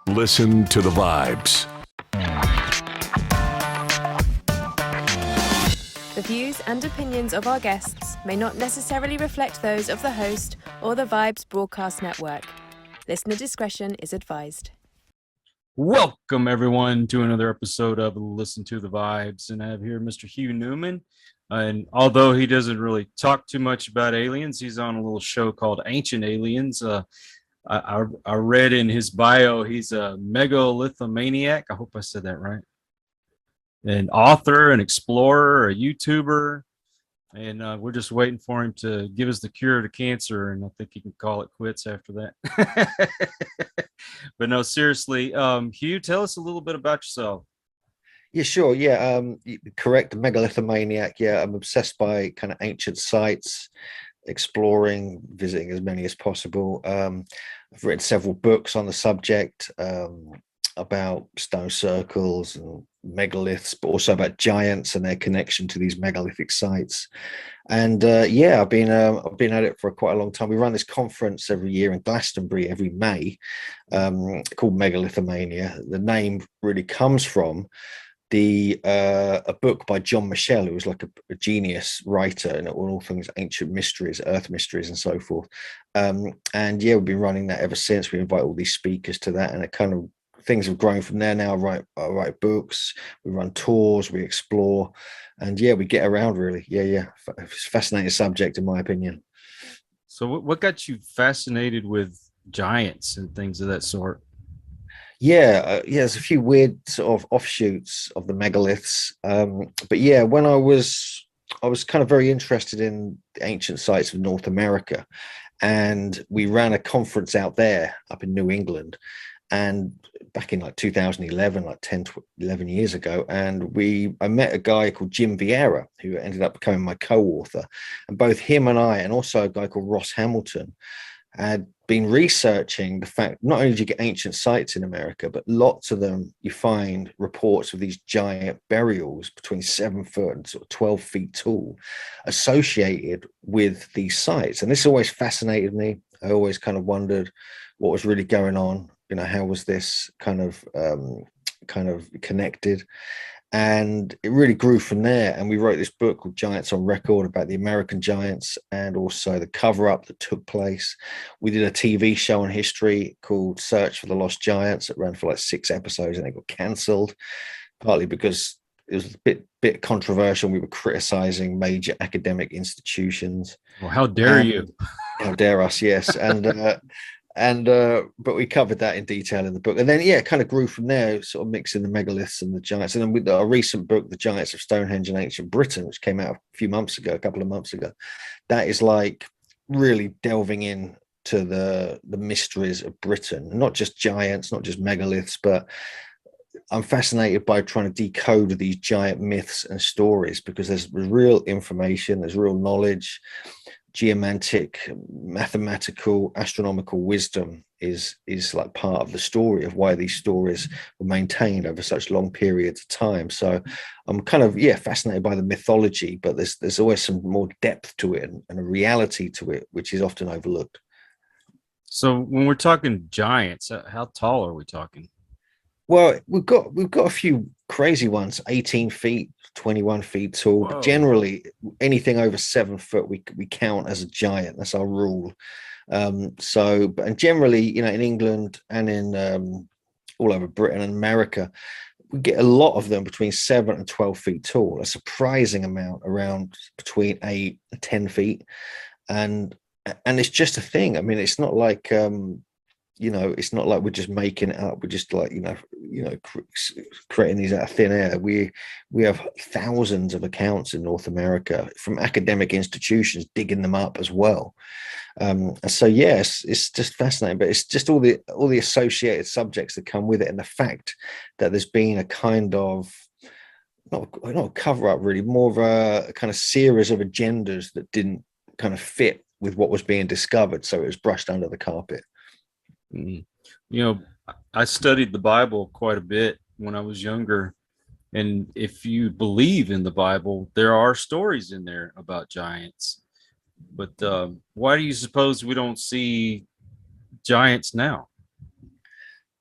Listen to the vibes. The views and opinions of our guests may not necessarily reflect those of the host or the Vibes Broadcast Network. Listener discretion is advised. Welcome, everyone, to another episode of Listen to the Vibes. And I have here Mr. Hugh Newman. And although he doesn't really talk too much about aliens, he's on a little show called Ancient Aliens. I read in his bio, he's a megalithomaniac. I hope I said that right. An author, an explorer, a YouTuber. And we're just waiting for him to give us the cure to cancer. And I think he can call it quits after that. But no, seriously, Hugh, tell us a little bit about yourself. Yeah, sure. Yeah, correct. Megalithomaniac. Yeah, I'm obsessed by kind of ancient sites, exploring, visiting as many as possible. I've written several books on the subject about stone circles and megaliths, but also about giants and their connection to these megalithic sites. And yeah, I've been at it for quite a long time. We run this conference every year in Glastonbury every May, called Megalithomania. The name really comes from a book by John Michel, who was like a genius writer and all things ancient mysteries, earth mysteries, and so forth. And yeah, we've been running that ever since. We invite all these speakers to that, and it kind of things have grown from there. Now I write books, we run tours, we explore, and yeah, we get around really. Yeah. It's a fascinating subject, in my opinion. So what got you fascinated with giants and things of that sort? Yeah, there's a few weird sort of offshoots of the megaliths. But yeah, when I was kind of very interested in the ancient sites of North America, and we ran a conference out there up in New England, and back in like 2011, like 11 years ago, and I met a guy called Jim Vieira, who ended up becoming my co-author, and both him and I, and also a guy called Ross Hamilton, had been researching the fact not only do you get ancient sites in America, but lots of them you find reports of these giant burials between 7 foot and sort of 12 feet tall associated with these sites. And this always fascinated me. I always kind of wondered what was really going on. You know, how was this kind of connected? And it really grew from there. And we wrote this book called Giants on Record about the American giants and also the cover-up that took place. We did a TV show on history called Search for the Lost Giants. It ran for like 6 episodes and it got cancelled, partly because it was a bit controversial. We were criticizing major academic institutions. Well, how dare you? How dare us, yes. But we covered that in detail in the book, and then yeah, it kind of grew from there, sort of mixing the megaliths and the giants. And then with our recent book, The Giants of Stonehenge in Ancient Britain, which came out a couple of months ago, that is like really delving in to the mysteries of Britain, not just giants, not just megaliths, but I'm fascinated by trying to decode these giant myths and stories, because there's real information, there's real knowledge, geomantic, mathematical, astronomical wisdom is like part of the story of why these stories were maintained over such long periods of time. So I'm kind of fascinated by the mythology, but there's always some more depth to it and a reality to it which is often overlooked. So when we're talking giants, how tall are we talking? Well, we've got a few crazy ones, 18 feet, 21 feet tall. Whoa. But generally, anything over 7 foot, we count as a giant. That's our rule. And generally, you know, in England and in all over Britain and America, we get a lot of them between 7 and 12 feet tall. A surprising amount around between 8 and 10 feet, and it's just a thing. I mean, it's not like it's not like we're just making it up. We're just like, creating these out of thin air. We have thousands of accounts in North America from academic institutions digging them up as well. And so, yes, it's just fascinating, but it's just all the associated subjects that come with it. And the fact that there's been a kind of, not a cover up really, more of a kind of series of agendas that didn't kind of fit with what was being discovered. So it was brushed under the carpet. You know, I studied the Bible quite a bit when I was younger, and if you believe in the Bible, there are stories in there about giants. But why do you suppose we don't see giants now?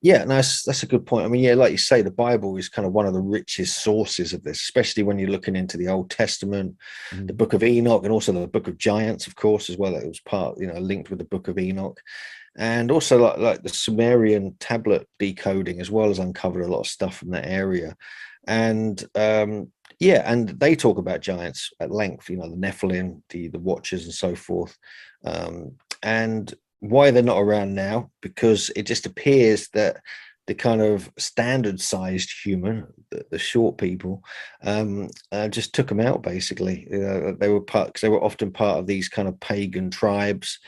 Yeah, no, that's a good point. I mean, yeah, like you say, the Bible is kind of one of the richest sources of this, especially when you're looking into the Old Testament, the Mhm. Book of Enoch, and also the Book of Giants, of course, as well. It was part, linked with the Book of Enoch, and also like the Sumerian tablet decoding as well has uncovered a lot of stuff from that area, and yeah, and they talk about giants at length. The Nephilim, the Watchers, and so forth, and why they're not around now, because it just appears that the kind of standard sized human, the short people, just took them out basically. They were part, because they were often part of these kind of pagan tribes,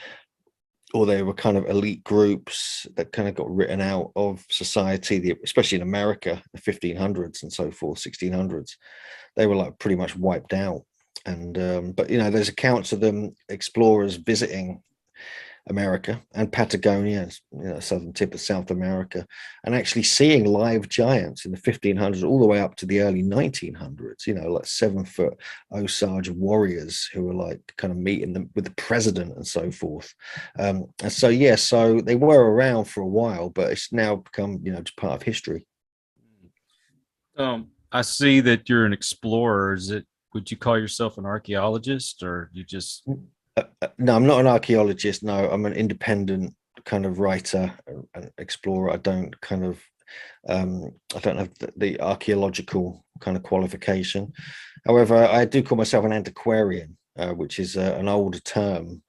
or they were kind of elite groups that kind of got written out of society, especially in America, the 1500s and so forth, 1600s. They were like pretty much wiped out. And but there's accounts of them, explorers visiting America and Patagonia, southern tip of South America, and actually seeing live giants in the 1500s all the way up to the early 1900s, like 7-foot Osage warriors who were like kind of meeting them with the president and so forth. And so, yeah, so they were around for a while, but it's now become, just part of history. I see that you're an explorer. Would you call yourself an archaeologist, or you just? No, I'm not an archaeologist. No, I'm an independent kind of writer and explorer. I don't have the archaeological kind of qualification. However, I do call myself an antiquarian, which is an older term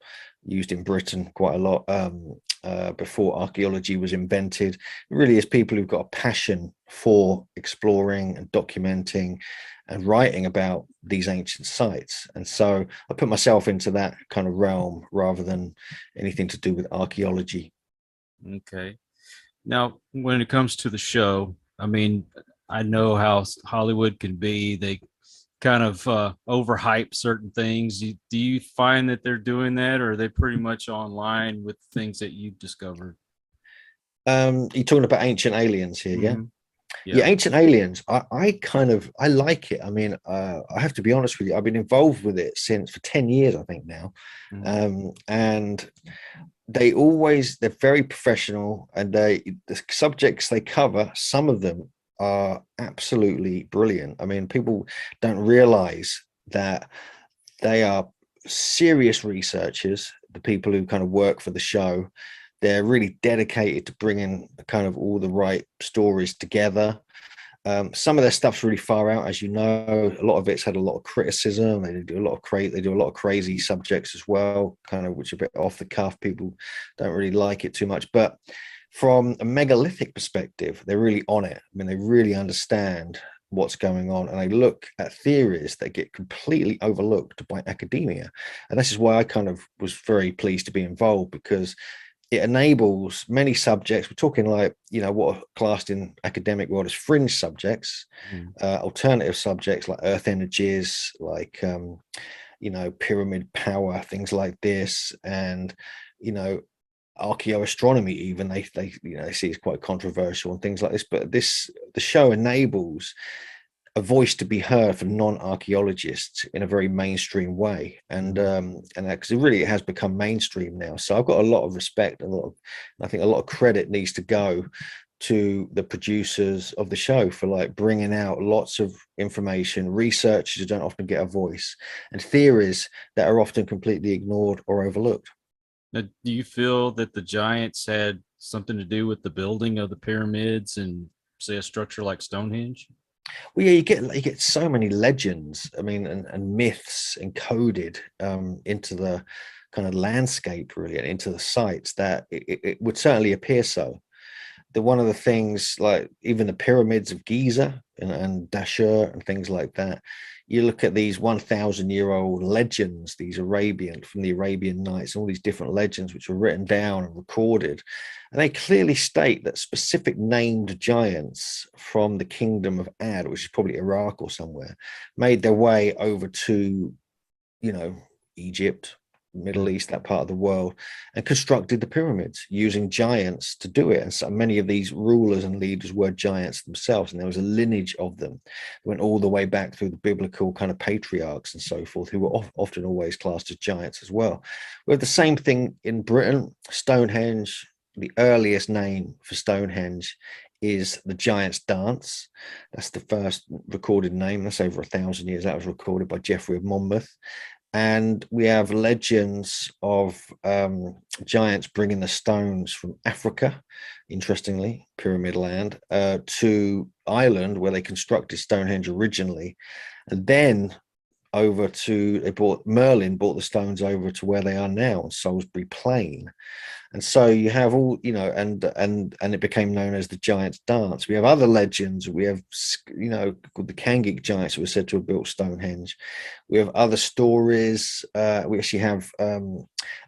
used in Britain quite a lot, before archaeology was invented. It really is people who've got a passion for exploring and documenting and writing about these ancient sites. And so I put myself into that kind of realm rather than anything to do with archaeology. Okay. Now, when it comes to the show, I mean, I know how Hollywood can be. They kind of overhype certain things. Do you find that they're doing that, or are they pretty much online with things that you've discovered? You're talking about ancient aliens here, yeah? Mhm. Yeah, Yeah. Ancient Aliens. I like it. I mean, I have to be honest with you. I've been involved with it since for 10 years, I think now. Mhm. And they're very professional, and the subjects they cover, some of them are absolutely brilliant. I mean, people don't realize that they are serious researchers, the people who kind of work for the show. They're really dedicated to bringing kind of all the right stories together. Some of their stuff's really far out, as you know. A lot of it's had a lot of criticism. They do a lot of crazy subjects as well, kind of which are a bit off the cuff. People don't really like it too much. But from a megalithic perspective, they're really on it. I mean, they really understand what's going on, and they look at theories that get completely overlooked by academia. And this is why I kind of was very pleased to be involved, because it enables many subjects. We're talking like, what are classed in academic world as fringe subjects, Mhm. alternative subjects like earth energies, like, pyramid power, things like this. And, archaeoastronomy, even they see it's quite controversial and things like this. But the show enables a voice to be heard for non-archaeologists in a very mainstream way, and because it has become mainstream now. So I've got a lot of respect, I think a lot of credit needs to go to the producers of the show for like bringing out lots of information, researchers who don't often get a voice, and theories that are often completely ignored or overlooked. Now, do you feel that the giants had something to do with the building of the pyramids and, say, a structure like Stonehenge? Well, yeah, you get so many legends. I mean, and myths encoded into the kind of landscape, really, and into the sites, that it would certainly appear so. One of the things, like even the pyramids of Giza and Dashur and things like that, you look at these 1,000-year-old legends, these Arabian from the Arabian Nights, all these different legends which were written down and recorded, and they clearly state that specific named giants from the kingdom of Ad, which is probably Iraq or somewhere, made their way over to, you know, Egypt, Middle East, that part of the world, and constructed the pyramids using giants to do it. And so many of these rulers and leaders were giants themselves, and there was a lineage of them that went all the way back through the biblical kind of patriarchs and so forth, who were often always classed as giants as well. We have the same thing in Britain. Stonehenge, the earliest name for Stonehenge is the Giant's Dance. That's the first recorded name. That's over 1,000 years. That was recorded by Geoffrey of Monmouth. And we have legends of giants bringing the stones from Africa, interestingly, Pyramid Land, to Ireland, where they constructed Stonehenge originally. And then Merlin brought the stones over to where they are now on Salisbury Plain. And so you have all, and it became known as the Giant's Dance. We have other legends. We have, called the Kangik giants who were said to have built Stonehenge. We have other stories. We actually have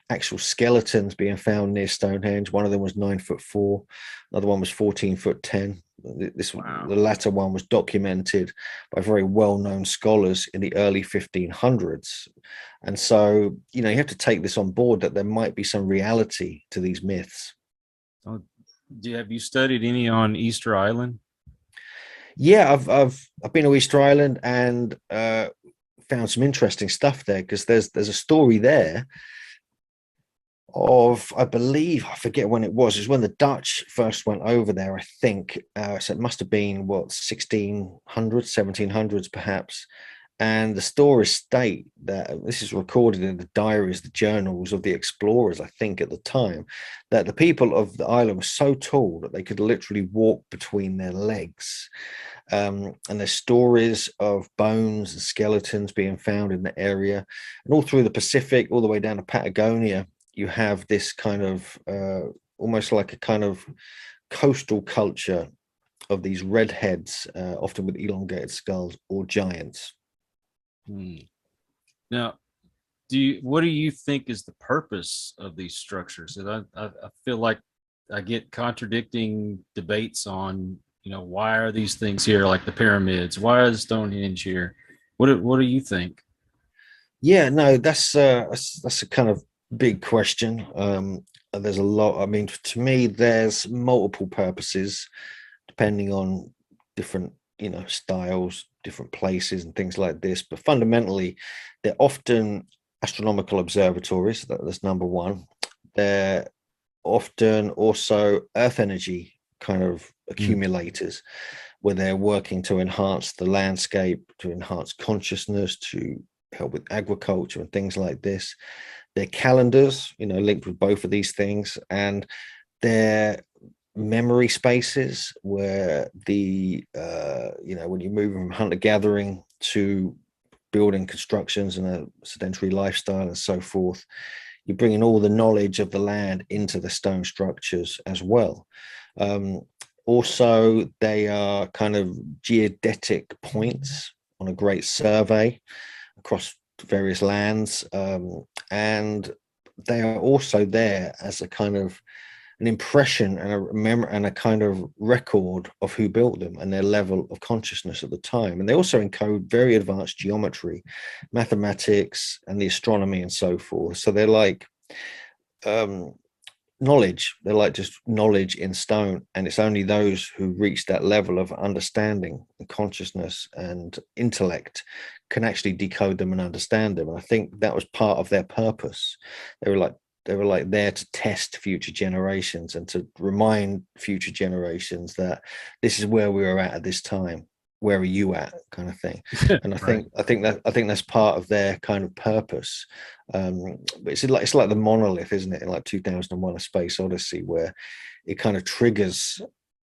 actual skeletons being found near Stonehenge. One of them was 9'4", another one was 14'10". Wow. The latter one was documented by very well-known scholars in the early 1500s. And so, you have to take this on board that there might be some reality to these myths. Oh, have you studied any on Easter Island? Yeah, I've been to Easter Island and found some interesting stuff there, because there's a story there of, I believe, I forget when it was when the Dutch first went over there, I think. So it must have been 1600s, 1700s perhaps. And the stories state that, this is recorded in the diaries, the journals of the explorers, I think at the time, that the people of the island were so tall that they could literally walk between their legs. And there's stories of bones and skeletons being found in the area. And all through the Pacific, all the way down to Patagonia, you have this kind of almost like a kind of coastal culture of these redheads, often with elongated skulls, or giants. Now, what do you think is the purpose of these structures? And I feel like I get contradicting debates on, why are these things here, like the pyramids? Why is Stonehenge here? What do you think? Yeah, no, that's a kind of big question. There's a lot. I mean, to me, there's multiple purposes depending on different, styles, different places and things like this. But fundamentally, they're often astronomical observatories. That's number one. They're often also earth energy kind of accumulators, where they're working to enhance the landscape, to enhance consciousness, to help with agriculture and things like this. They're calendars, linked with both of these things, and they're memory spaces where when you move from hunter-gathering to building constructions and a sedentary lifestyle and so forth, you're bringing all the knowledge of the land into the stone structures as well. Also, they are kind of geodetic points on a great survey across various lands, and they are also there as a kind of an impression and a kind of record of who built them and their level of consciousness at the time. And they also encode very advanced geometry, mathematics, and the astronomy and so forth. So they're like knowledge. They're like just knowledge in stone. And it's only those who reach that level of understanding and consciousness and intellect can actually decode them and understand them. And I think that was part of their purpose. They were like there to test future generations and to remind future generations that this is where we were at this time. Where are you at, kind of thing. And I think that's part of their kind of purpose. But it's like the monolith, isn't it, in like 2001: A Space Odyssey, where it kind of triggers,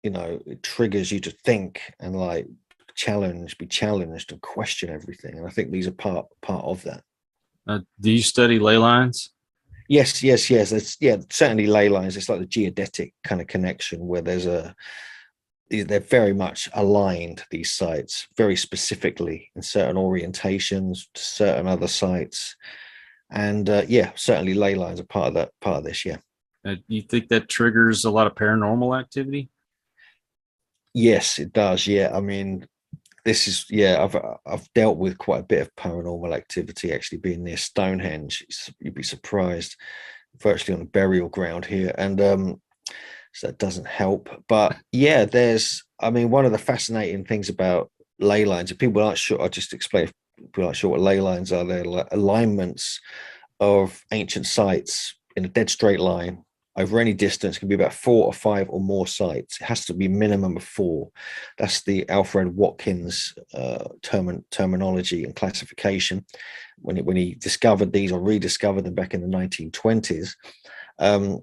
it triggers you to think and like be challenged and question everything. And I think these are part of that. Do you study ley lines? Yes. Certainly ley lines. It's like the geodetic kind of connection where they're very much aligned, these sites, very specifically in certain orientations to certain other sites. And certainly ley lines are part of this. Yeah. You think that triggers a lot of paranormal activity? Yes, it does. Yeah. I mean, I've dealt with quite a bit of paranormal activity actually being near Stonehenge. You'd be surprised, virtually on a burial ground here. And so that doesn't help. But yeah, one of the fascinating things about ley lines, if people aren't sure, I'll just explain. If people aren't sure what ley lines are, they're like alignments of ancient sites in a dead straight line over any distance, can be about 4 or 5 or more sites. It has to be minimum of 4. That's the Alfred Watkins terminology and classification. When he discovered these or rediscovered them back in the 1920s. And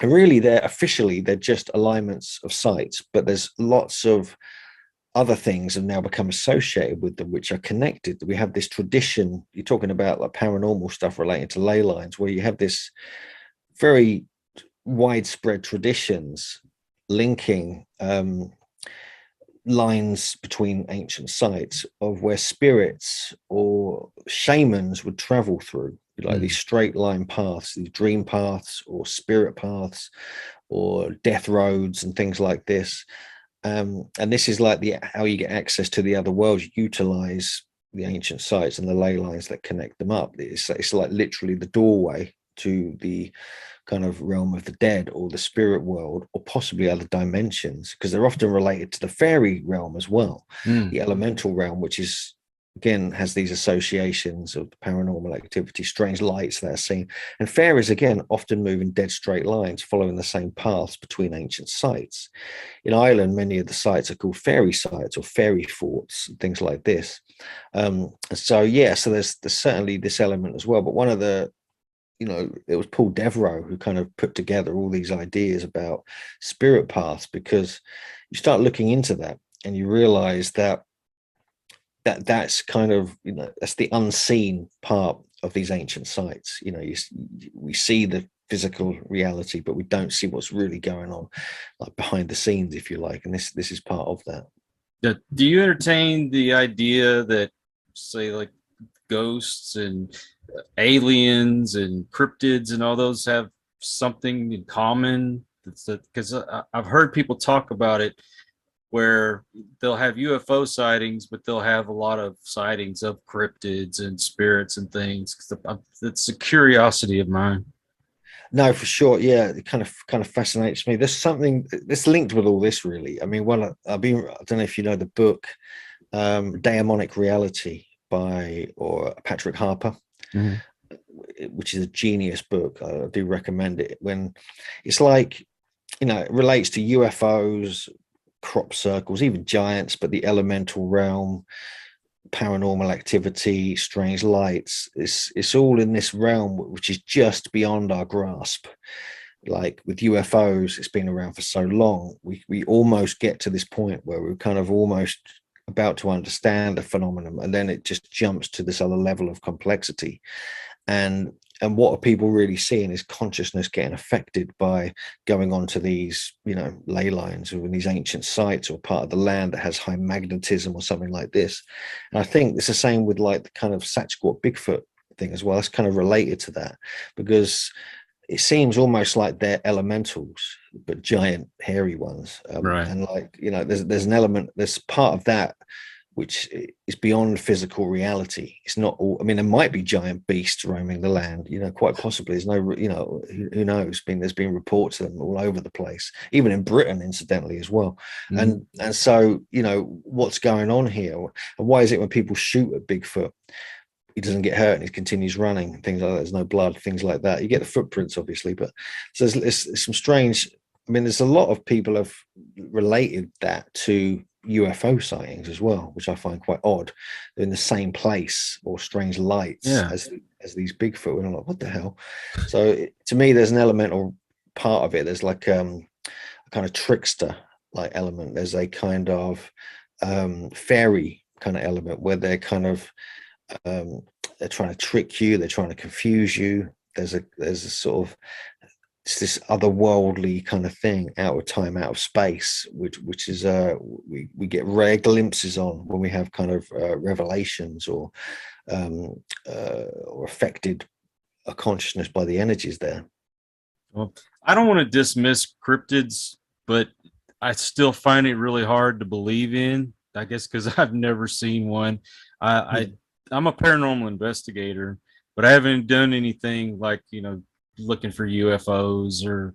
really, they're just alignments of sites, but there's lots of other things have now become associated with them, which are connected. We have this tradition. You're talking about like paranormal stuff relating to ley lines, where you have this very widespread traditions linking lines between ancient sites of where spirits or shamans would travel through, like these straight line paths, these dream paths or spirit paths or death roads and things like this. And this is like how you get access to the other worlds. You utilize the ancient sites and the ley lines that connect them up. It's like literally the doorway to the kind of realm of the dead or the spirit world, or possibly other dimensions, because they're often related to the fairy realm as well, the elemental realm, which is again has these associations of paranormal activity, strange lights that are seen. And fairies again often move in dead straight lines, following the same paths between ancient sites. In Ireland, many of the sites are called fairy sites or fairy forts and things like this. So there's certainly this element as well. But one of the it was Paul Devereux who kind of put together all these ideas about spirit paths, because you start looking into that and you realize that's kind of, that's the unseen part of these ancient sites. We see the physical reality, but we don't see what's really going on, like behind the scenes, if you like. And this is part of that. Do you entertain the idea that, say, like ghosts and aliens and cryptids and all those have something in common? Because I've heard people talk about it, where they'll have UFO sightings, but they'll have a lot of sightings of cryptids and spirits and things. It's a curiosity of mine. No, for sure. Yeah, it kind of fascinates me. There's something that's linked with all this, really. I mean, I don't know if you know the book Daemonic Reality by Patrick Harper, which is a genius book. I do recommend it. When it's like, it relates to UFOs, crop circles, even giants, but the elemental realm, paranormal activity, strange lights. It's all in this realm which is just beyond our grasp. Like with UFOs, it's been around for so long. We almost get to this point where we're kind of almost about to understand the phenomenon, and then it just jumps to this other level of complexity. And what are people really seeing is consciousness getting affected by going on to these, ley lines or in these ancient sites or part of the land that has high magnetism or something like this. And I think it's the same with like the kind of Sasquatch Bigfoot thing as well. It's kind of related to that, because it seems almost like they're elementals, but giant hairy ones. Right. And like, there's an element, there's part of that which is beyond physical reality. It's not all, I mean, there might be giant beasts roaming the land, quite possibly. There's no, who knows? There's been reports of them all over the place, even in Britain, incidentally, as well. And so, what's going on here? And why is it when people shoot at Bigfoot, he doesn't get hurt and he continues running, things like that? There's no blood, things like that. You get the footprints, obviously, but so there's some strange, there's a lot of people have related that to UFO sightings as well, which I find quite odd. They're in the same place, or strange lights as these Bigfoot, and I'm like, what the hell? So to me, there's an elemental part of it. There's like a kind of trickster like element. There's a kind of fairy kind of element where they're kind of they're trying to trick you, they're trying to confuse you. There's a sort of, it's this otherworldly kind of thing, out of time, out of space, which is we get rare glimpses on when we have kind of revelations or affected a consciousness by the energies there. Well, I don't want to dismiss cryptids, but I still find it really hard to believe in, I guess, because I've never seen one. I'm a paranormal investigator, but I haven't done anything like, looking for UFOs or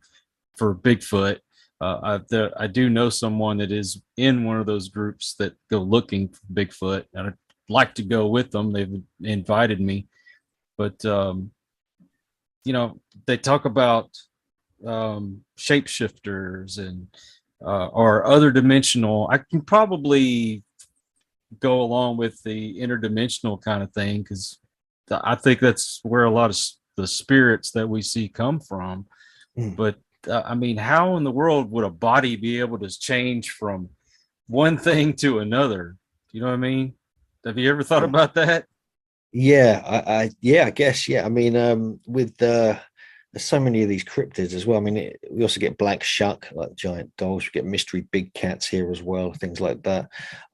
for Bigfoot. I do know someone that is in one of those groups that go looking for Bigfoot, and I'd like to go with them. They've invited me, but they talk about shapeshifters and or other dimensional. I can probably go along with the interdimensional kind of thing because I think that's where a lot of the spirits that we see come from. Mm. But I mean, how in the world would a body be able to change from one thing to another? You know what I mean? Have you ever thought about that? Yeah, I guess, yeah. I mean, with there's so many of these cryptids as well. I mean, we also get black shuck, like giant dolls. We get mystery big cats here as well, things like that.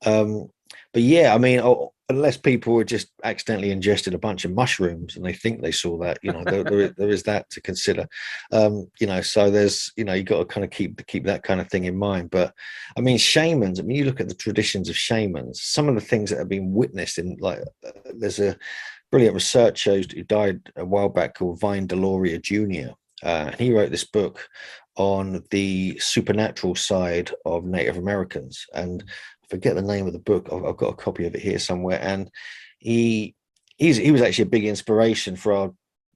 Um, but yeah, I mean, unless people were just accidentally ingested a bunch of mushrooms and they think they saw that, there is that to consider. So there's, you got to kind of keep that kind of thing in mind. But I mean, shamans. I mean, you look at the traditions of shamans. Some of the things that have been witnessed in, like, there's a brilliant researcher who died a while back called Vine Deloria Jr. And he wrote this book on the supernatural side of Native Americans. And I forget the name of the book. I've got a copy of it here somewhere. And he was actually a big inspiration for our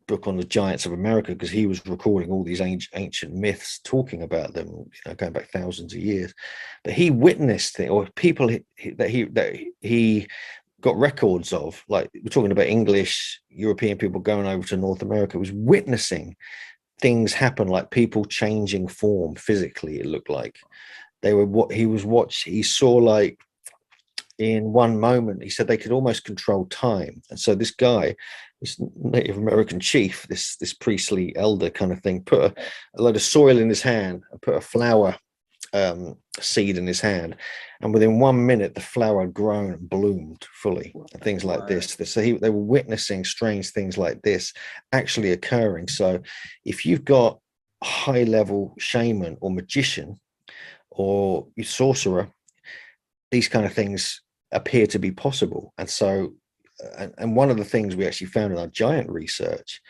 book on the giants of America, because he was recording all these ancient myths, talking about them, going back thousands of years. But he witnessed it, or people that he got records of, like, we're talking about English European people going over to North America, was witnessing things happen, like people changing form physically. It looked like they were what he saw, like, in one moment he said they could almost control time. And so this guy, this Native American chief, this priestly elder kind of thing, put a load of soil in his hand and put a flower seed in his hand, and within 1 minute the flower had grown and bloomed fully, and things like this. So they were witnessing strange things like this actually occurring. So if you've got a high level shaman or magician or sorcerer, these kind of things appear to be possible. And so and one of the things we actually found in our giant research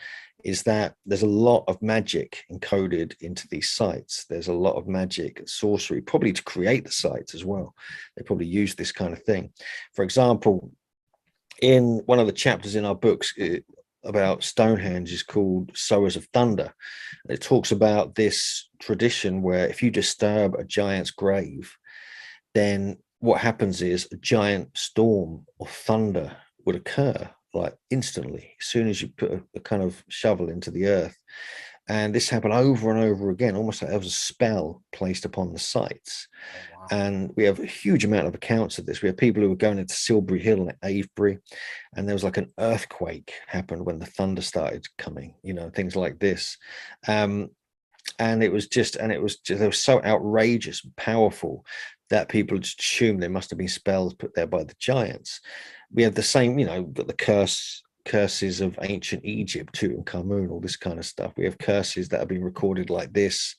is that there's a lot of magic encoded into these sites. There's a lot of magic and sorcery, probably to create the sites as well. They probably use this kind of thing. For example, in one of the chapters in our books about Stonehenge is called Sowers of Thunder. It talks about this tradition where if you disturb a giant's grave, then what happens is a giant storm of thunder would occur, like instantly, as soon as you put a kind of shovel into the earth. And this happened over and over again, almost like there was a spell placed upon the sites. Oh, wow. And we have a huge amount of accounts of this. We have people who were going into Silbury Hill and Avebury, and there was like an earthquake happened when the thunder started coming, things like this. And it was they were so outrageous and powerful that people just assumed there must have been spells put there by the giants. We have the same, got the curses of ancient Egypt, Tutankhamun, all this kind of stuff. We have curses that have been recorded like this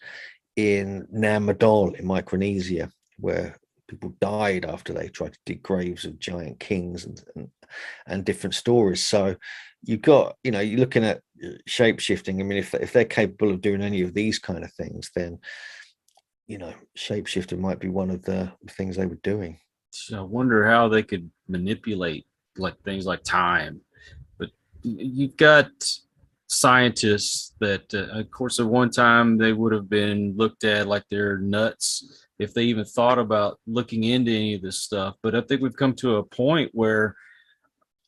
in Namadol in Micronesia, where people died after they tried to dig graves of giant kings and different stories. So you've got, you're looking at shape-shifting. I mean, if they're capable of doing any of these kind of things, then shapeshifting might be one of the things they were doing. I wonder how they could manipulate like things like time. But you've got scientists that, of course, at one time they would have been looked at like they're nuts if they even thought about looking into any of this stuff. But I think we've come to a point where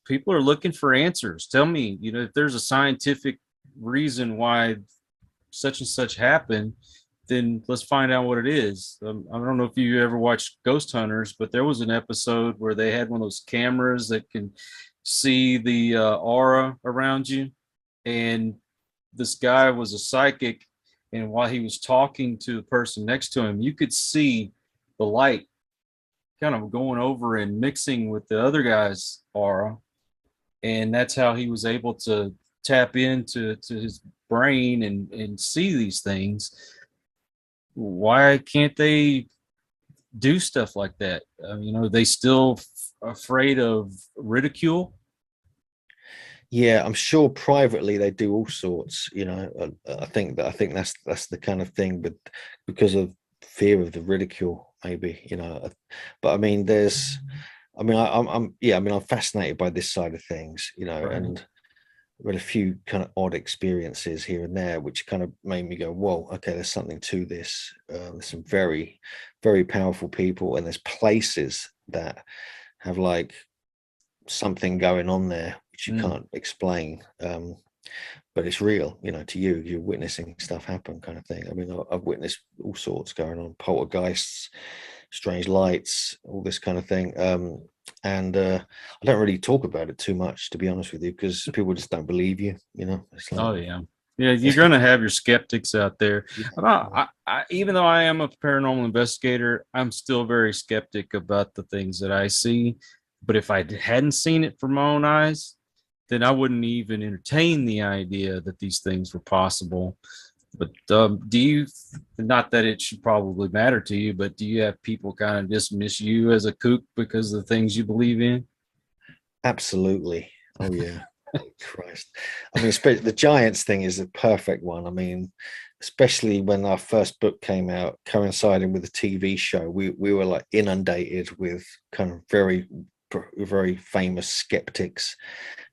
people are looking for answers. Tell me, if there's a scientific reason why such and such happened, then let's find out what it is. I don't know if you ever watched Ghost Hunters, but there was an episode where they had one of those cameras that can see the aura around you. And this guy was a psychic. And while he was talking to the person next to him, you could see the light kind of going over and mixing with the other guy's aura. And that's how he was able to tap into his brain and see these things. Why can't they do stuff like that? Are they still afraid of ridicule? Yeah, I'm sure privately they do all sorts. I think that's the kind of thing, but because of fear of the ridicule, maybe. But I mean, I'm fascinated by this side of things. Right. And read a few kind of odd experiences here and there, which kind of made me go, whoa, okay, there's something to this. There's some very, very powerful people, and there's places that have like something going on there which you can't explain. But it's real, to you. You're witnessing stuff happen, kind of thing. I mean, I've witnessed all sorts going on, poltergeists, strange lights, all this kind of thing. And I don't really talk about it too much, to be honest with you, because people just don't believe you. It's like, Oh yeah, yeah. You're going to have your skeptics out there. Even though I am a paranormal investigator, I'm still very skeptic about the things that I see. But if I hadn't seen it from my own eyes, then I wouldn't even entertain the idea that these things were possible. But do you, not that it should probably matter to you, but do you have people kind of dismiss you as a kook because of the things you believe in? absolutely. Oh yeah. Christ. I mean, the Giants thing is a perfect one. I mean, especially when our first book came out, coinciding with the TV show, we were like inundated with kind of very, very famous skeptics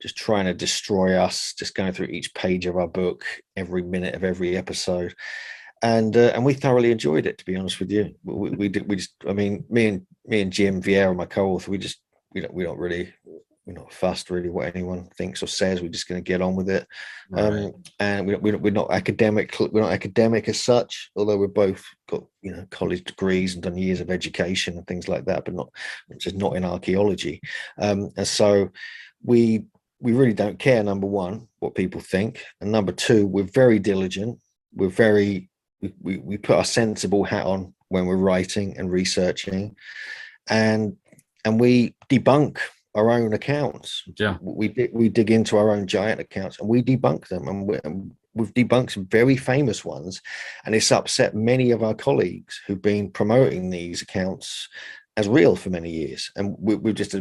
just trying to destroy us, just going through each page of our book, every minute of every episode. And we thoroughly enjoyed it, to be honest with you. We did. We just, I mean, me and Jim Vieira, my co-author, we don't really, we're not fussed really what anyone thinks or says. We're just going to get on with it. Right. And we're not academic. We're not academic as such, although we've both got college degrees and done years of education and things like that, but just not in archaeology. And so we really don't care. Number one, what people think, and number two, we're very diligent. We put our sensible hat on when we're writing and researching, and we debunk our own accounts. Yeah. We dig into our own giant accounts and we debunk them, and we've debunked some very famous ones, and it's upset many of our colleagues who've been promoting these accounts as real for many years, and we just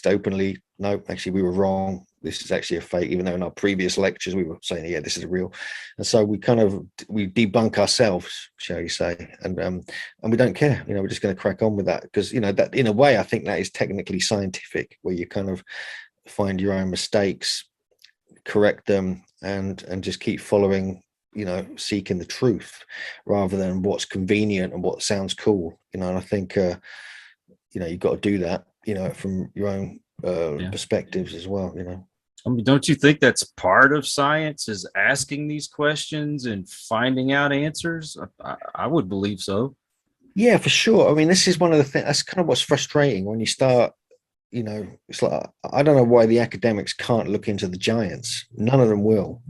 openly, no, actually we were wrong, this is actually a fake, even though in our previous lectures we were saying, yeah, this is real. And so we debunk ourselves, shall you say, and we don't care. We're just going to crack on with that, because that, in a way, I think that is technically scientific, where you kind of find your own mistakes, correct them, and just keep following, seeking the truth rather than what's convenient and what sounds cool. And I think you've got to do that, from your own perspectives as well. I mean, don't you think that's part of science, is asking these questions and finding out answers? I would believe so. Yeah, for sure. I mean, this is one of the things, that's kind of what's frustrating when you start, it's like, I don't know why the academics can't look into the giants. None of them will,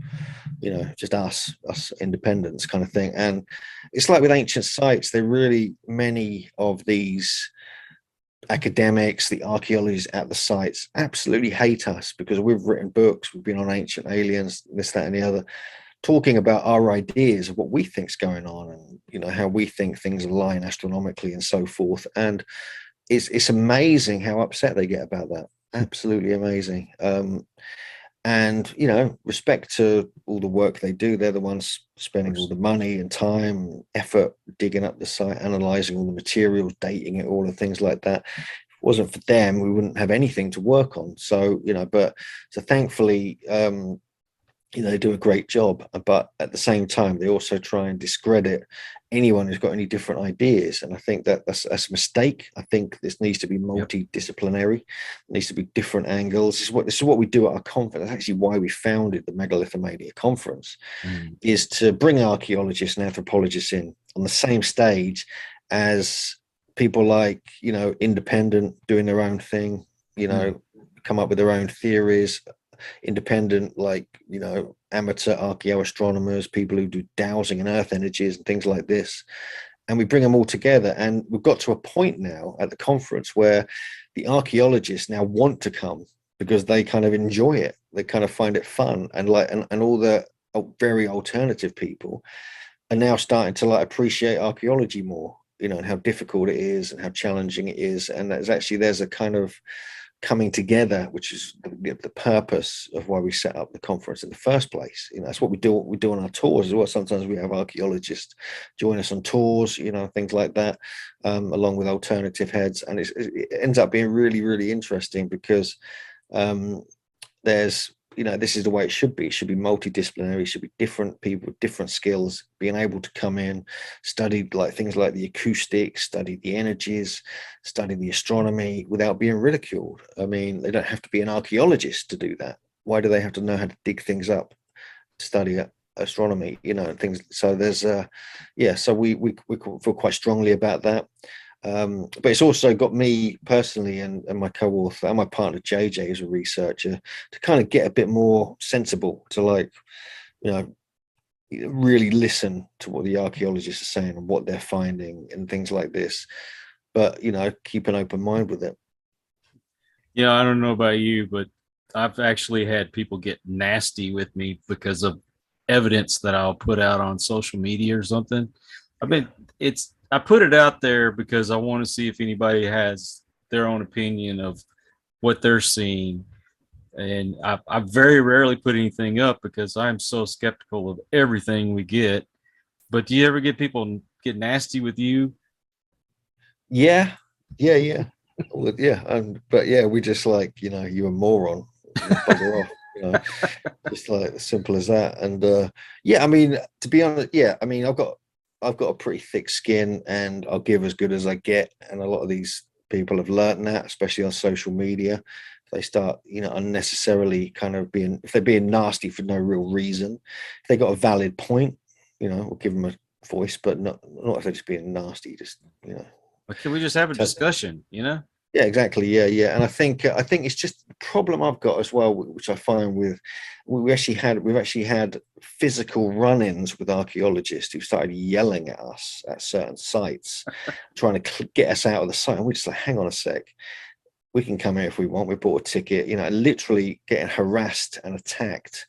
just us independents kind of thing. And it's like with ancient sites, there really many of these academics, the archaeologists at the sites absolutely hate us because we've written books, we've been on ancient aliens, this, that, and the other, talking about our ideas of what we think's going on, and how we think things align astronomically and so forth. And it's amazing how upset they get about that. Absolutely amazing. And respect to all the work they do. They're the ones spending all the money and time and effort digging up the site, analyzing all the materials, dating it, all the things like that. If it wasn't for them, we wouldn't have anything to work on. So so thankfully, they do a great job, but at the same time, they also try and discredit anyone who's got any different ideas. And I think that's a mistake. I think this needs to be multidisciplinary. It needs to be different angles. This is what we do at our conference. That's actually why we founded the Megalithomania Conference, is to bring archaeologists and anthropologists in on the same stage as people like, independent, doing their own thing, come up with their own theories, independent, like amateur archaeoastronomers, people who do dowsing and earth energies and things like this, and we bring them all together. And we've got to a point now at the conference where the archaeologists now want to come because they kind of enjoy it, they kind of find it fun, and all the very alternative people are now starting to appreciate archaeology more, and how difficult it is and how challenging it is. And there's a kind of coming together, which is the purpose of why we set up the conference in the first place. That's what we do on our tours as well. Sometimes we have archaeologists join us on tours, things like that, along with alternative heads, and it ends up being really, really interesting because there's this is the way it should be. It should be multidisciplinary. It should be different people with different skills being able to come in, study like things like the acoustics, study the energies, study the astronomy without being ridiculed. I mean, they don't have to be an archaeologist to do that. Why do they have to know how to dig things up, study astronomy, and things? So there's so we feel quite strongly about that. But it's also got me personally and my co-author and my partner JJ as a researcher to kind of get a bit more sensible, to really listen to what the archaeologists are saying and what they're finding and things like this, but keep an open mind with it. Yeah, I don't know about you, but I've actually had people get nasty with me because of evidence that I'll put out on social media or something. I put it out there because I want to see if anybody has their own opinion of what they're seeing. And I very rarely put anything up because I'm so skeptical of everything we get. But do you ever get people get nasty with you? Yeah. Well, yeah. But yeah, we just you're a moron. Bugger off. Just like as simple as that. And I mean, to be honest, I've got a pretty thick skin and I'll give as good as I get. And a lot of these people have learned that, especially on social media. If they start, unnecessarily if they're being nasty for no real reason, if they got a valid point, we'll give them a voice, but not if they're just being nasty, just, Can we just have a discussion, Yeah, exactly. Yeah. And I think it's just the problem I've got as well, which I find we've actually had physical run-ins with archaeologists who started yelling at us at certain sites, trying to get us out of the site. And we're just like, hang on a sec, we can come here if we want. We bought a ticket, literally getting harassed and attacked,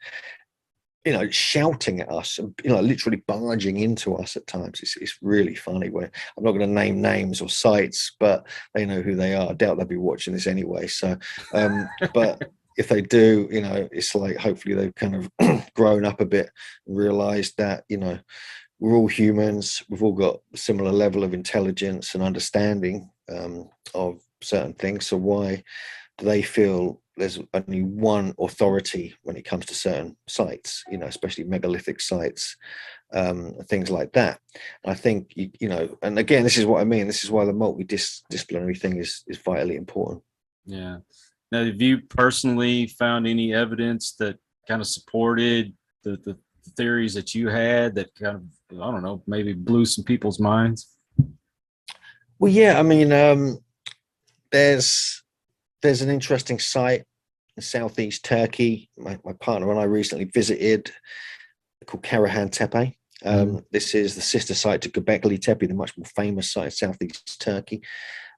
shouting at us and literally barging into us at times. It's really funny. Where I'm not going to name names or sites, but they know who they are. I doubt they'll be watching this anyway. So, but if they do, it's like hopefully they've kind of grown up a bit and realized that we're all humans. We've all got a similar level of intelligence and understanding of certain things. So why do they feel there's only one authority when it comes to certain sites, especially megalithic sites, things like that? And I think, and again, this is what I mean. This is why the multidisciplinary thing is vitally important. Yeah. Now, have you personally found any evidence that kind of supported the theories that you had that kind of, I don't know, maybe blew some people's minds? Well, yeah, I mean, there's an interesting site in southeast Turkey. My partner and I recently visited, called Karahan Tepe. This is the sister site to Göbekli Tepe, the much more famous site in southeast Turkey.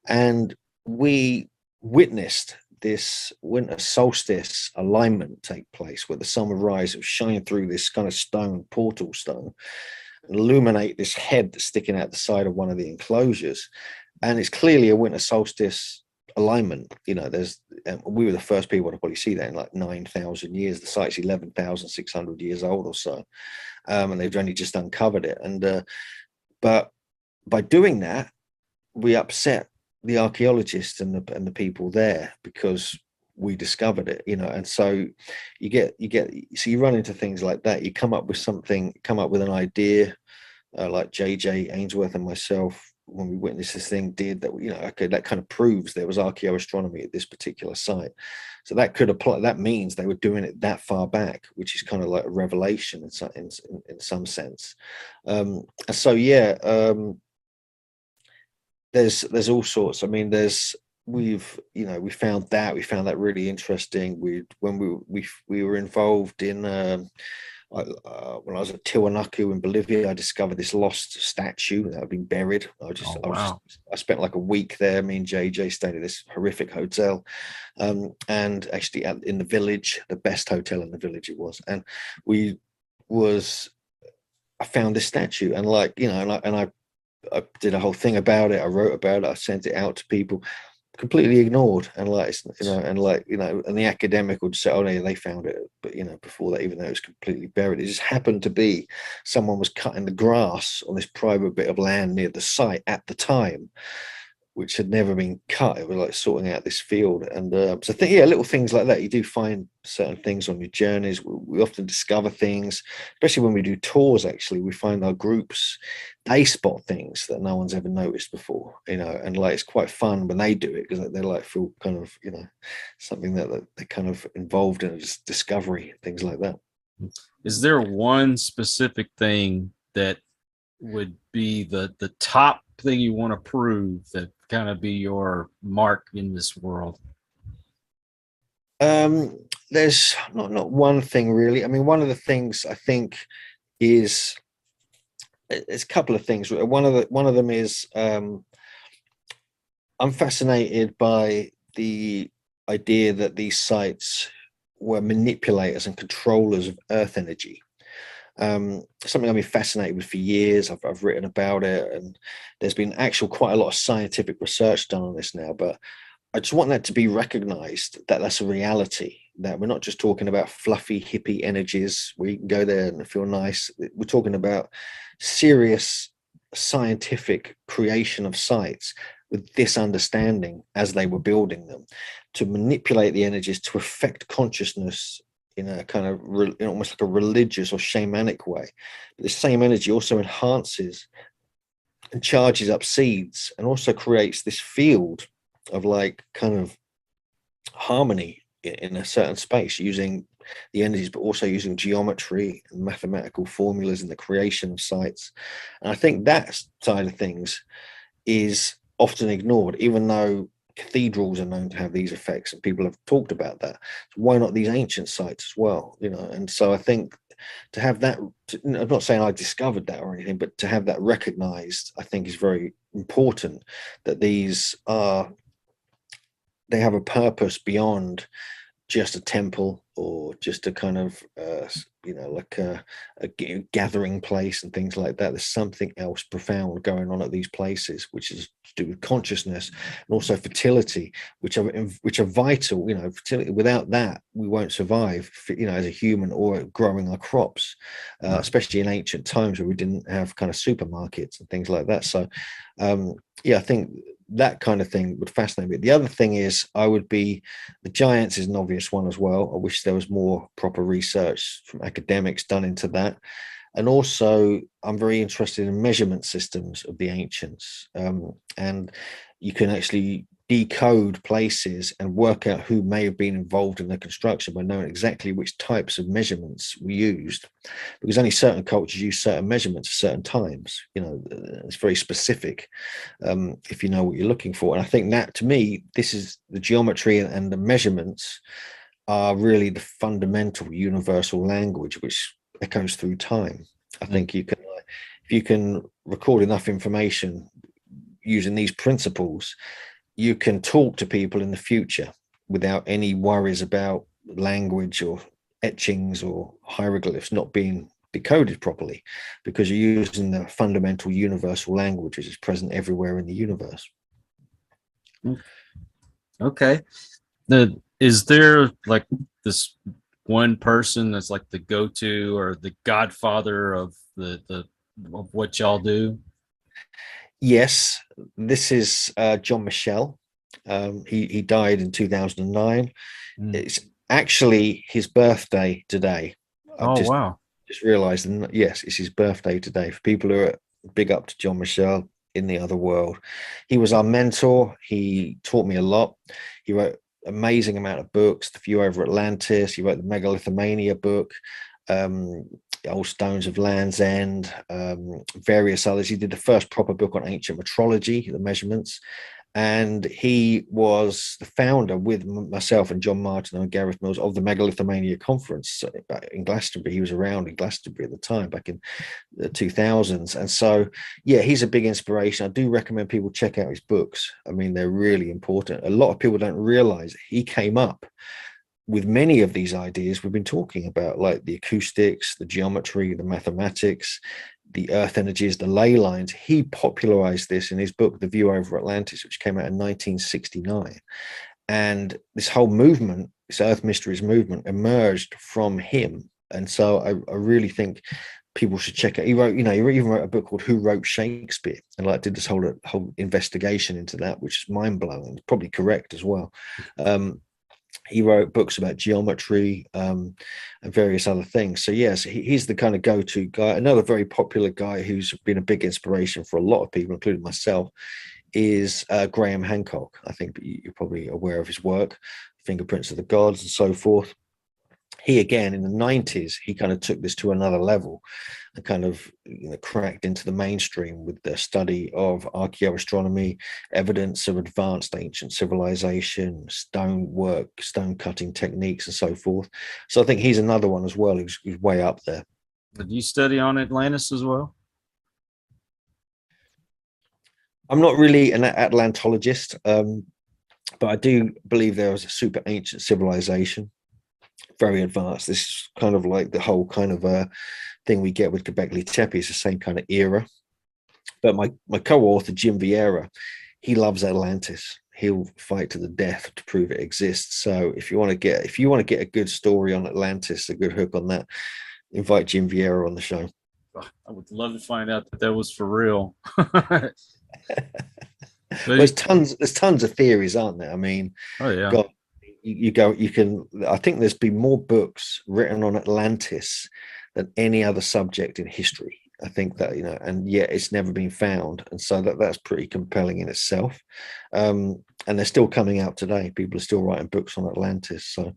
And we witnessed this winter solstice alignment take place where the sun would rise and shine through this kind of portal stone, and illuminate this head that's sticking out the side of one of the enclosures. And it's clearly a winter solstice alignment. We were the first people to probably see that in like 9,000 years. The site's 11,600 years old or so, and they've only just uncovered it. And but by doing that, we upset the archaeologists and the people there, because we discovered it, and so you run into things like that. You come up with an idea, like JJ Ainsworth and myself, when we witnessed this thing, did that. Okay, that kind of proves there was archaeoastronomy at this particular site. So that could apply. That means they were doing it that far back, which is kind of like a revelation in some sense. And so there's all sorts. I mean, we found that really interesting. When we were involved in when I was at Tiwanaku in Bolivia, I discovered this lost statue that had been buried. I spent like a week there. Me and JJ stayed at this horrific hotel, and actually in the village, the best hotel in the village it was. And I found this statue, and I did a whole thing about it. I wrote about it. I sent it out to people, completely ignored. And and the academic would say, "Oh, no, they found it," but before that, even though it was completely buried, it just happened to be someone was cutting the grass on this private bit of land near the site at the time. which had never been cut. It was like sorting out this field. And so I think, yeah, little things like that. You do find certain things on your journeys. We often discover things, especially when we do tours. Actually, we find our groups, they spot things that no one's ever noticed before, and like it's quite fun when they do it, because they like feel kind of, something that they're kind of involved in, just discovery, things like that. Is there one specific thing that would be the top thing you want to prove, that kind of be your mark in this world? There's not one thing really. I mean, one of the things I think is, it's a couple of things. One of them is, I'm fascinated by the idea that these sites were manipulators and controllers of earth energy. Something I've been fascinated with for years. I've written about it, and there's been quite a lot of scientific research done on this now, but I just want that to be recognized, that that's a reality, that we're not just talking about fluffy hippie energies where you can go there and feel nice. We're talking about serious scientific creation of sites with this understanding as they were building them, to manipulate the energies to affect consciousness in a kind of almost like a religious or shamanic way. But the same energy also enhances and charges up seeds, and also creates this field of like kind of harmony in a certain space, using the energies, but also using geometry and mathematical formulas in the creation of sites. And I think that side of things is often ignored, even though cathedrals are known to have these effects and people have talked about that. So why not these ancient sites as well? And so I think to have that, I'm not saying I discovered that or anything, but to have that recognized, I think is very important, that they have a purpose beyond just a temple or just a kind of like a gathering place and things like that. There's something else profound going on at these places, which is to do with consciousness and also fertility, which are vital. Fertility, without that we won't survive, as a human, or growing our crops, especially in ancient times where we didn't have kind of supermarkets and things like that. So I think that kind of thing would fascinate me. The other thing is, the giants is an obvious one as well. I wish there was more proper research from academics done into that. And also, I'm very interested in measurement systems of the ancients. And you can actually decode places and work out who may have been involved in the construction by knowing exactly which types of measurements were used, because only certain cultures use certain measurements at certain times. It's very specific, if you know what you're looking for. And I think that, to me, this is the geometry and the measurements are really the fundamental universal language which echoes through time. I think if you can record enough information using these principles, you can talk to people in the future without any worries about language or etchings or hieroglyphs not being decoded properly, because you're using the fundamental universal language which is present everywhere in the universe. Okay. Is there like this one person that's like the go-to or the godfather of of what y'all do? Yes, this is John Michel. He died in 2009. It's actually his birthday today. Wow. Just realized, and yes, it's his birthday today. For people who are big up to John Michel in the other world, he was our mentor. He taught me a lot. He wrote amazing amount of books. The few over Atlantis. He wrote the Megalithomania book, Old Stones of Land's End, various others. He did the first proper book on ancient metrology, the measurements. And he was the founder, with myself and John Martin and Gareth Mills, of the Megalithomania conference in Glastonbury. He was around in Glastonbury at the time, back in the 2000s. And so, yeah, he's a big inspiration. I do recommend people check out his books. I mean, they're really important. A lot of people don't realize he came up with many of these ideas we've been talking about, like the acoustics, the geometry, the mathematics, the earth energies, the ley lines. He popularized this in his book, The View Over Atlantis, which came out in 1969. And this whole movement, this Earth Mysteries movement, emerged from him. And so I really think people should check it. He wrote, he even wrote a book called Who Wrote Shakespeare, and like did this whole investigation into that, which is mind blowing. Probably correct as well. He wrote books about geometry and various other things. So yes, he's the kind of go-to guy. Another very popular guy who's been a big inspiration for a lot of people, including myself, is Graham Hancock. I think you're probably aware of his work, Fingerprints of the Gods and so forth. He, again, in the 90s, he kind of took this to another level and kind of cracked into the mainstream with the study of archaeoastronomy, evidence of advanced ancient civilization, stonework, stone cutting techniques, and so forth. So I think he's another one as well who's way up there. Did you study on Atlantis as well? I'm not really an Atlantologist, but I do believe there was a super ancient civilization, very advanced. This is kind of like the whole kind of thing we get with Göbekli Tepe is the same kind of era. But my co-author Jim Vieira, he loves Atlantis. He'll fight to the death to prove it exists. So if you want to get a good story on Atlantis, a good hook on that, invite Jim Vieira on the show. I would love to find out that was for real. There's tons of theories, aren't there? I mean, oh yeah. God, I think there's been more books written on Atlantis than any other subject in history. I think that, and yet it's never been found. And so that's pretty compelling in itself. And they're still coming out today. People are still writing books on Atlantis. So,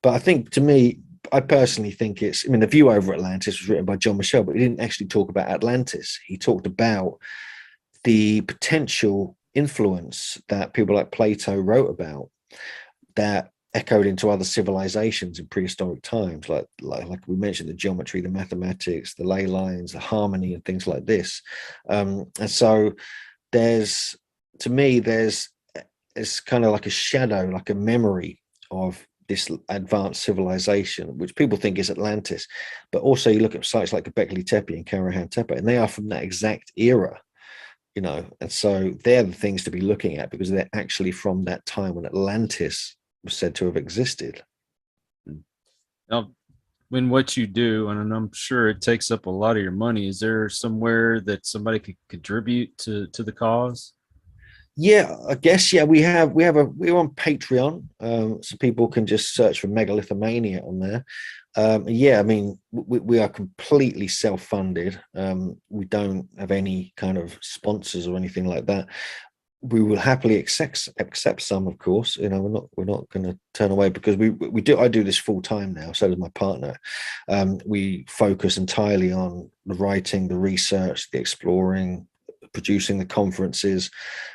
but I think, to me, I personally think The View Over Atlantis was written by John Michel, but he didn't actually talk about Atlantis. He talked about the potential influence that people like Plato wrote about that echoed into other civilizations in prehistoric times, like we mentioned, the geometry, the mathematics, the ley lines, the harmony, and things like this. And so it's kind of like a shadow, like a memory of this advanced civilization, which people think is Atlantis. But also you look at sites like Göbekli Tepe and Karahan Tepe, and they are from that exact era. And so they're the things to be looking at, because they're actually from that time when Atlantis was said to have existed. Now, when what you do, and I'm sure it takes up a lot of your money, is there somewhere that somebody could contribute to the cause? Yeah, I guess. Yeah, we're on Patreon, so people can just search for Megalithomania on there. Yeah, I mean, we are completely self-funded. We don't have any kind of sponsors or anything like that. We will happily accept some, of course. We're not going to turn away, because I do this full time now. So does my partner. We focus entirely on the writing, the research, the exploring, producing the conferences,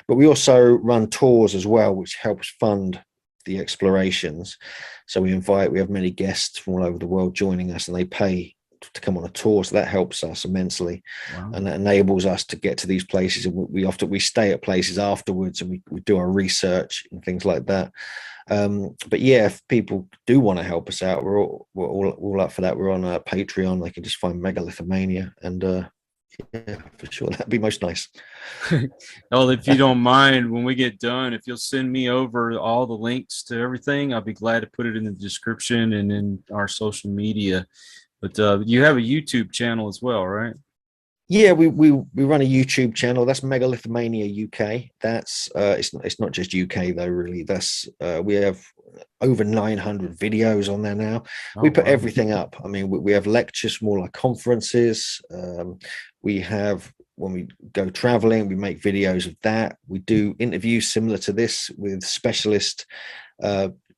but we also run tours as well, which helps fund the explorations. So we have many guests from all over the world joining us, and they pay to come on a tour, so that helps us immensely. Wow. And that enables us to get to these places, and we stay at places afterwards, and we do our research and things like that. But yeah, if people do want to help us out, we're all up for that. We're on Patreon. They can just find Megalithomania, and yeah, for sure, that'd be most nice. Well, if you don't mind, when we get done, if you'll send me over all the links to everything, I'll be glad to put it in the description and in our social media. But you have a YouTube channel as well, right? Yeah, we run a YouTube channel. That's Megalithomania UK. That's it's not just UK though, really. That's we have over 900 videos on there now. We put everything up. I mean, we have lectures, more like conferences. We have, when we go traveling, we make videos of that. We do interviews similar to this with specialist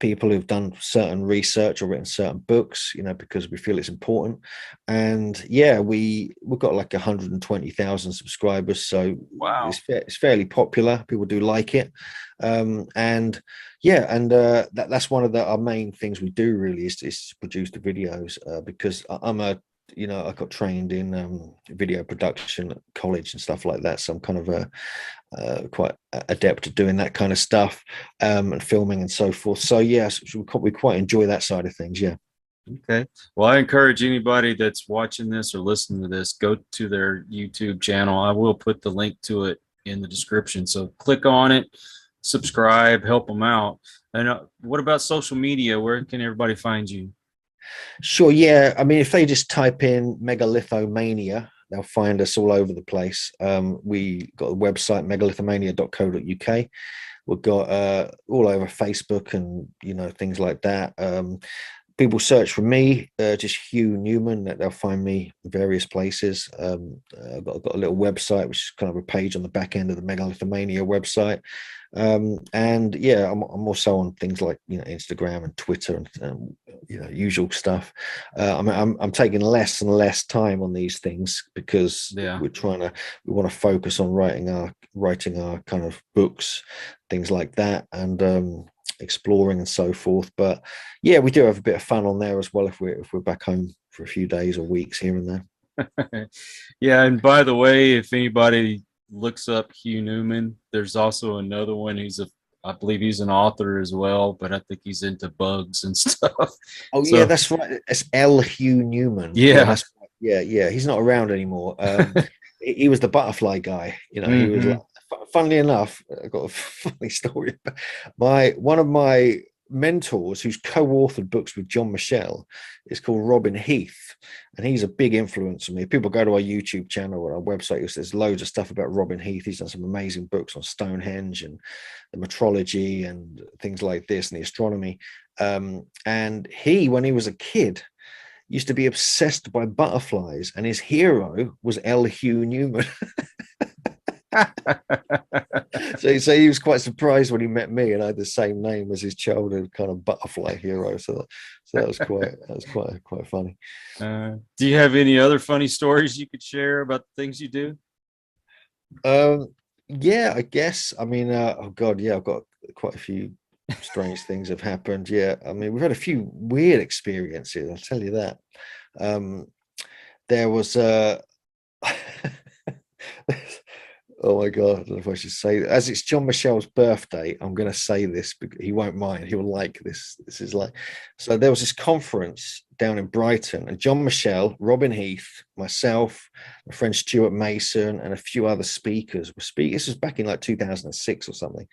people who've done certain research or written certain books, because we feel it's important. And yeah, we've got like 120,000 subscribers, so wow, it's fairly popular. People do like it. And yeah, and that's one of our main things we do, really, is to produce the videos, because I got trained in video production at college and stuff like that, so I'm kind of quite adept at doing that kind of stuff, and filming and so forth. So yes, we quite enjoy that side of things. Yeah. Okay. Well, I encourage anybody that's watching this or listening to this, go to their YouTube channel. I will put the link to it in the description, so click on it, subscribe, help them out. And what about social media? Where can everybody find you? Sure, yeah. I mean, if they just type in Megalithomania, they'll find us all over the place. We got a website, megalithomania.co.uk. We've got all over Facebook and things like that. People search for me, just Hugh Newman. They'll find me in various places. I've got a little website, which is kind of a page on the back end of the Megalithomania website. And yeah, I'm also on things like Instagram and Twitter and usual stuff. I'm taking less and less time on these things because we want to focus on writing our kind of books, things like that, and exploring and so forth. But yeah, we do have a bit of fun on there as well if we're back home for a few days or weeks here and there. Yeah, and by the way, if anybody looks up Hugh Newman, there's also another one. I believe he's an author as well, but I think he's into bugs and stuff. Oh yeah, that's right. It's L. Hugh Newman. Yeah, yeah. He's not around anymore. He was the butterfly guy. He was like, funnily enough, I've got a funny story. One of my mentors who's co-authored books with John Michelle is called Robin Heath, and he's a big influence on me. People go to our YouTube channel or our website, there's loads of stuff about Robin Heath. He's done some amazing books on Stonehenge and the metrology and things like this and the astronomy. And he, when he was a kid, used to be obsessed by butterflies, and his hero was L. Hugh Newman. So he was quite surprised when he met me, and I had the same name as his childhood kind of butterfly hero. So that was quite funny. Do you have any other funny stories you could share about the things you do? Yeah, I guess. I mean, oh God, yeah, I've got quite a few strange things have happened. Yeah, I mean, we've had a few weird experiences, I'll tell you that. There was oh my God, I don't know if I should say that. As it's John Michel's birthday, I'm going to say this because he won't mind. He'll like this. This is like, so there was this conference down in Brighton, and John Michel, Robin Heath, myself, my friend Stuart Mason, and a few other speakers were speaking. This was back in like 2006 or something.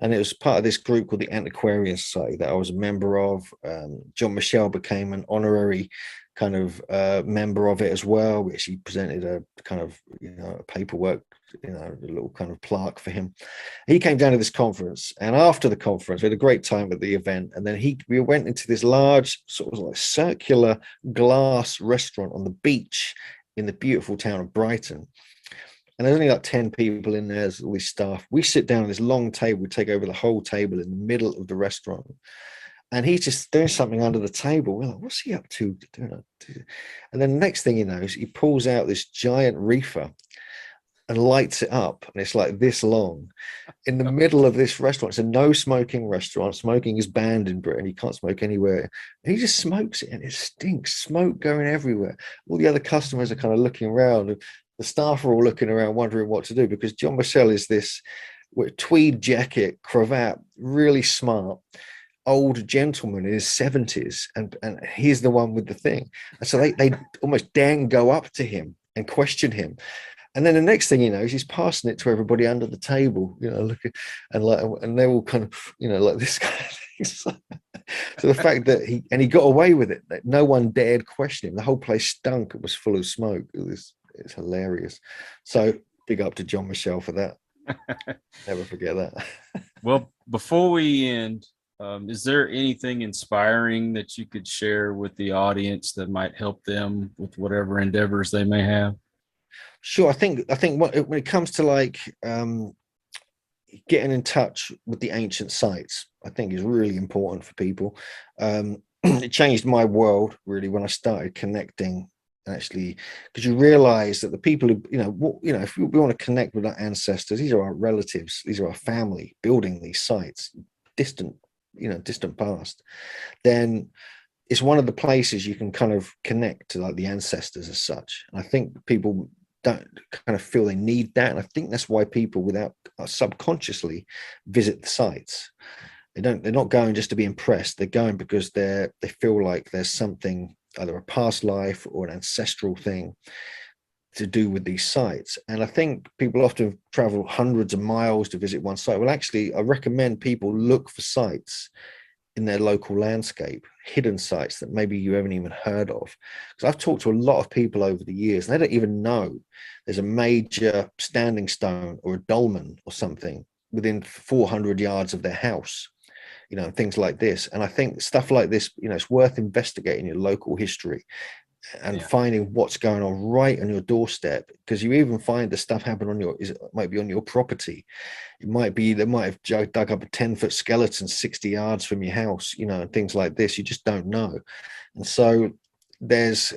And it was part of this group called the Antiquarian Society that I was a member of. John Michel became an honorary kind of member of it as well, which he presented a kind of a paperwork, a little kind of plaque for him. He came down to this conference, and after the conference we had a great time at the event, and then we went into this large sort of like circular glass restaurant on the beach in the beautiful town of Brighton. And there's only like 10 people in there, there's all this staff. We sit down at this long table, we take over the whole table in the middle of the restaurant. And he's just doing something under the table. We're like, what's he up to? And then the next thing he knows, he pulls out this giant reefer and lights it up. And it's like this long in the middle of this restaurant. It's a no smoking restaurant. Smoking is banned in Britain. You can't smoke anywhere. And he just smokes it, and it stinks, smoke going everywhere. All the other customers are kind of looking around. The staff are all looking around, wondering what to do, because John Michel is this tweed jacket, cravat, really smart old gentleman in his 70s, and he's the one with the thing. And so they almost dang go up to him and question him. And then the next thing he knows, he's passing it to everybody under the table, looking, and they're all kind of, like this kind of thing. So the fact that he got away with it, that no one dared question him. The whole place stunk. It was full of smoke. It's hilarious. So big up to John Michel for that. Never forget that. Well, before we end, is there anything inspiring that you could share with the audience that might help them with whatever endeavors they may have? Sure. I think when it comes to like getting in touch with the ancient sites, I think is really important for people. It changed my world really when I started connecting, actually, because you realize that the people who, if we want to connect with our ancestors, these are our relatives, these are our family building these sites, distant past, then it's one of the places you can kind of connect to like the ancestors as such. And I think people don't kind of feel they need that, and I think that's why people without subconsciously visit the sites. They're not going just to be impressed. They're going because they feel like there's something, either a past life or an ancestral thing, to do with these sites. And I think people often travel hundreds of miles to visit one site. Well, actually, I recommend people look for sites in their local landscape, hidden sites that maybe you haven't even heard of. Because I've talked to a lot of people over the years, and they don't even know there's a major standing stone or a dolmen or something within 400 yards of their house, things like this. And I think stuff like this, it's worth investigating your local history and finding what's going on right on your doorstep, because you even find the stuff happen might be on your property. It might be they might have dug up a 10-foot skeleton 60 yards from your house, and things like this. You just don't know. And so these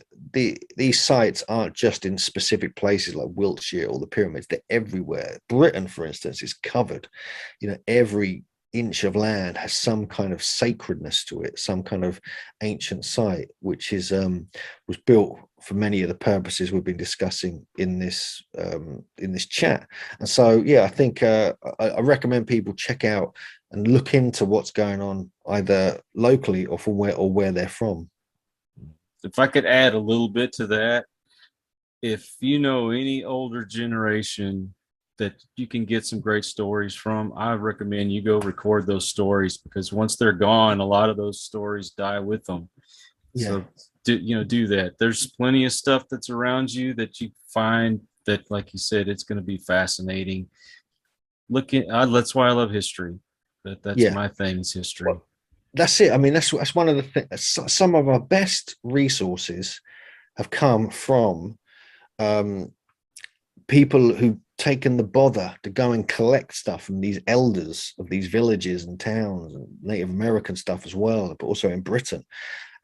sites aren't just in specific places like Wiltshire or the pyramids. They're everywhere. Britain, for instance, is covered. Every inch of land has some kind of sacredness to it, some kind of ancient site, which was built for many of the purposes we've been discussing in this chat. And so, I think I recommend people check out and look into what's going on either locally or from where they're from. If I could add a little bit to that, if you know any older generation that you can get some great stories from, I recommend you go record those stories, because once they're gone, a lot of those stories die with them. So do that. There's plenty of stuff that's around you that you find that, like you said, it's going to be fascinating. That's why I love history. That's my thing, is history. Well, that's it. I mean, that's one of the things. Some of our best resources have come from people who've taken the bother to go and collect stuff from these elders of these villages and towns, and Native American stuff as well, but also in Britain.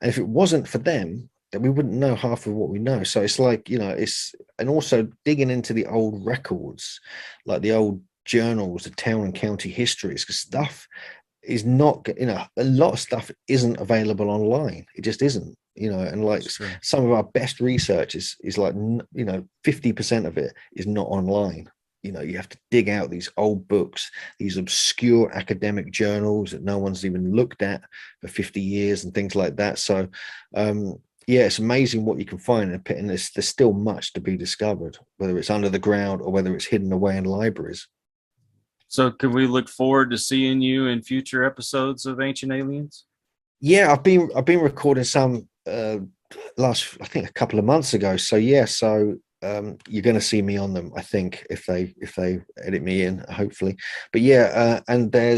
And if it wasn't for them, then we wouldn't know half of what we know. So it's like, and also digging into the old records, like the old journals, the town and county histories, because stuff is not, a lot of stuff isn't available online. It just isn't, and like some of our best research is like, 50% of it is not online. You have to dig out these old books, these obscure academic journals that no one's even looked at for 50 years and things like that. So, it's amazing what you can find in a pit, and there's still much to be discovered, whether it's under the ground or whether it's hidden away in libraries. So can we look forward to seeing you in future episodes of Ancient Aliens? Yeah, I've been recording some I think a couple of months ago. So you're going to see me on them, I think, if they edit me in, hopefully. But and I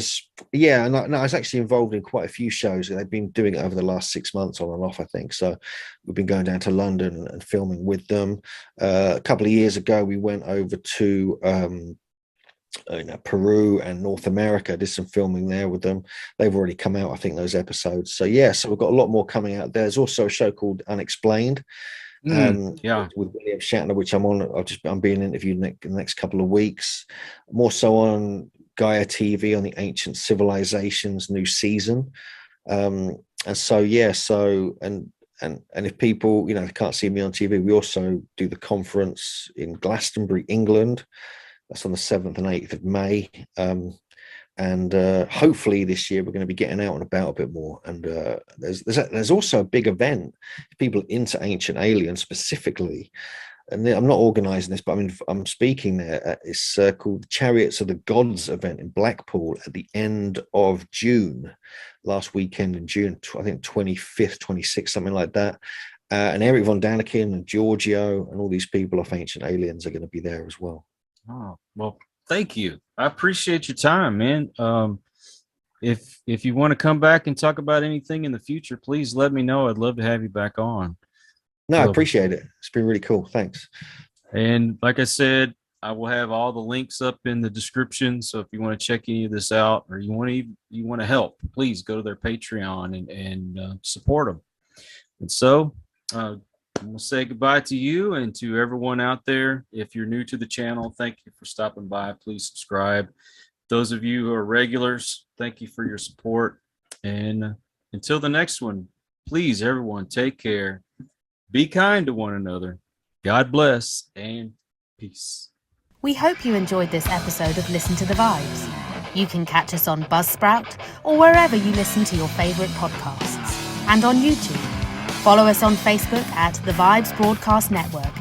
was actually involved in quite a few shows. They've been doing it over the last 6 months on and off, I think. So we've been going down to London and filming with them. A couple of years ago, we went over to Peru and North America, did some filming there with them. They've already come out, I think, those episodes. So we've got a lot more coming out. There's also a show called Unexplained with William Shatner, which I'm on. I'm being interviewed in the next couple of weeks. More so on Gaia TV on the Ancient Civilizations new season. And if people they can't see me on TV, we also do the conference in Glastonbury, England. That's on the 7th and 8th of May. And hopefully this year we're going to be getting out and about a bit more. And there's also a big event, people into Ancient Aliens specifically. And I'm not organizing this, but I'm speaking there. It's called Chariots of the Gods event in Blackpool at the end of June, last weekend in June, I think 25th, 26th, something like that. And Eric von Daniken and Giorgio and all these people off Ancient Aliens are going to be there as well. Oh, well, thank you. I appreciate your time, man. If you want to come back and talk about anything in the future, please let me know. I'd love to have you back on. No, I appreciate it. It's been really cool. Thanks. And like I said, I will have all the links up in the description. So if you want to check any of this out, or you want to help, please go to their Patreon and support them. And so I'm going to say goodbye to you and to everyone out there. If you're new to the channel, thank you for stopping by. Please subscribe. Those of you who are regulars, thank you for your support. And until the next one, please, everyone, take care. Be kind to one another. God bless and peace. We hope you enjoyed this episode of Listen to the Vibes. You can catch us on Buzzsprout or wherever you listen to your favorite podcasts, and on YouTube. Follow us on Facebook at The Vibes Broadcast Network